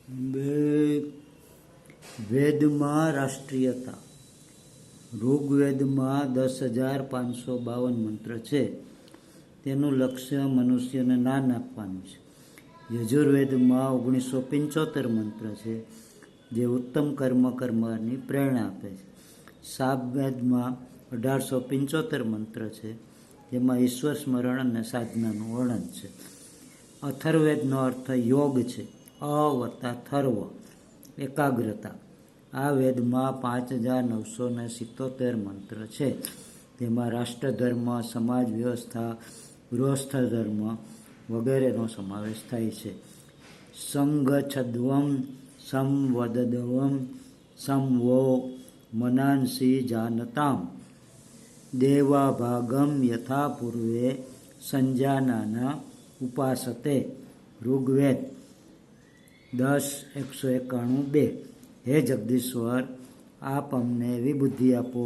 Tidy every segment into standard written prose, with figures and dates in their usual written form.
બે વેદમાં રાષ્ટ્રીયતા. ઋગ્વેદમાં 10,552 મંત્ર છે. તેનું લક્ષ્ય મનુષ્યને જ્ઞાન આપવાનું છે. યજુર્વેદમાં 1975 મંત્ર છે, જે ઉત્તમ કર્મ કરવાની પ્રેરણા આપે છે. સામવેદમાં 1875 મંત્ર છે, જેમાં ઈશ્વર સ્મરણ અને સાધનાનું વર્ણન છે. અથર્વવેદનો અર્થ યોગ છે. અ વત્તા થર્વ, એકાગ્રતા. આ વેદમાં 5,977 મંત્ર છે. તેમાં રાષ્ટ્રધર્મ, સમાજ વ્યવસ્થા, ગૃહસ્થ ધર્મ વગેરેનો સમાવેશ થાય છે. સંગચ્છદ્વમ સંવદદ્વમ સંવો મનાંસી જાનતામ દેવાભાગમ યથા પૂર્વે સંજાનાના ઉપાસતે. ઋગ્વેદ 10:191-2. હે જગદીશ્વર, આપ અમને એવી બુદ્ધિ આપો,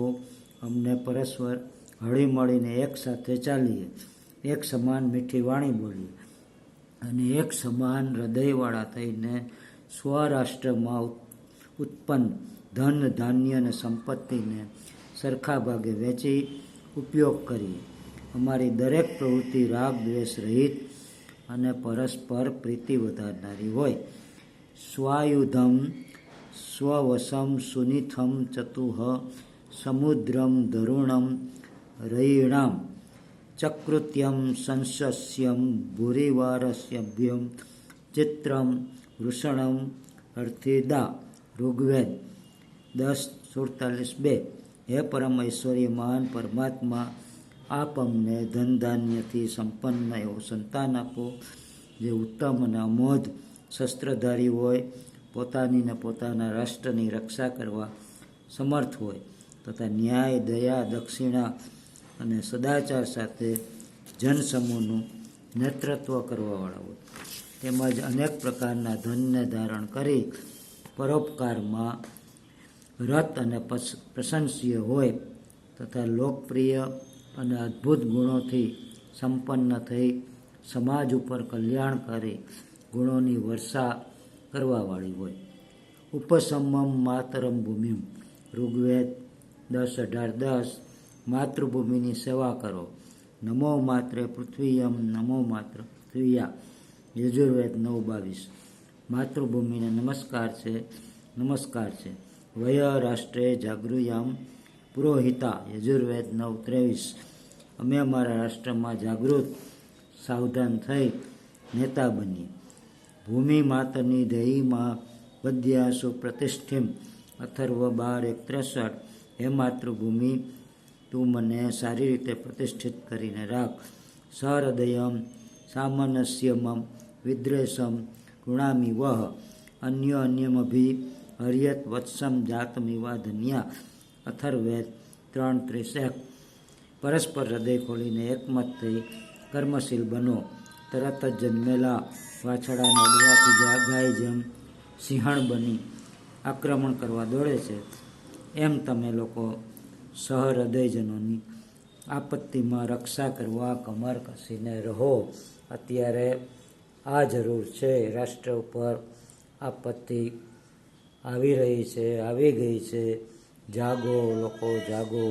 અમને પરસ્પર હળીમળીને એક સાથે ચાલીએ, એક સમાન મીઠી વાણી બોલીએ અને એક સમાન હૃદયવાળા થઈને સ્વરાષ્ટ્રમાં ઉત્પન્ન ધન, ધાન્ય અને સંપત્તિને સરખા ભાગે વેચી ઉપયોગ કરીએ. અમારી દરેક પ્રવૃત્તિ રાગ દ્વેષ રહિત અને પરસ્પર પ્રીતિ વધારનારી હોય. સ્વાયુધમ સ્વવશમ સુનિથમ ચતુઃ સમુદ્રમ ધરુણમ રયિણામ ચકૃત્યમ સંસસ્યમ ભૂરિવારસ્યભ્યમ ચિત્રમ વૃષણમ અર્થિદા. ઋગ્વેદ 10:47-2. હે પરમ ઐશ્વર્યમાન પરમાત્મા, આપ અમને ધન ધાન્યથી સંપન્ન એવો સંતાન આપો, જે ઉત્તમ અને અમોધ શસ્ત્રધારી હોય, પોતાની ને પોતાના રાષ્ટ્રની રક્ષા કરવા સમર્થ હોય, તથા ન્યાય, દયા, દક્ષિણા અને સદાચાર સાથે જનસમૂહનું નેતૃત્વ કરવાવાળા હોય, તેમજ અનેક પ્રકારના ધનને ધારણ કરી પરોપકારમાં રત અને પ્રશંસીય હોય, તથા લોકપ્રિય અને અદ્ભુત ગુણોથી સંપન્ન થઈ સમાજ ઉપર કલ્યાણકારી ગુણોની વર્ષા કરવાવાળી હોય. ઉપસમમ માતરમ ભૂમિમ. ઋગ્વેદ 10:18-10. માતૃભૂમિની સેવા કરો. નમો માત્રે પૃથ્વીયમ નમો માત્ર પૃથ્વીયા. યજુર્વેદ 9:22. માતૃભૂમિને નમસ્કાર છે. વય રાષ્ટ્રે જાગૃયામ પુરોહિતા. યજુર્વેદ 9:23. અમે અમારા રાષ્ટ્રમાં જાગૃત સાવધાન થઈ નેતા બનીએ. ભૂમિ માતરની દેહીમાં વદ્યાસુ પ્રતિષ્ઠિમ. અથર્વ 12:1-63. હે માતૃભૂમિ, તું મને સારી રીતે પ્રતિષ્ઠિત કરીને રાખ. સહૃદયમ સામનસ્યમમ વિદ્રેષમ ગૃણામિ વહ. અન્યમભી હર્યત વત્સમ જાતમિવા ધન્યા. અથર્વવેદ 3:30. પરસ્પર હૃદય ખોલીને એકમત થઈ કર્મશીલ બનો. તરત જ જન્મેલા વાછડાને અડવાથી ગાય જેમ સિંહણ બની આક્રમણ કરવા દોડે છે, એમ તમે લોકો સહૃદયજનોની આપત્તિમાં રક્ષા કરવા કમર કસીને રહો. અત્યારે આ જરૂર છે, રાષ્ટ્ર ઉપર આપત્તિ આવી ગઈ છે. જાગો લોકો, જાગો.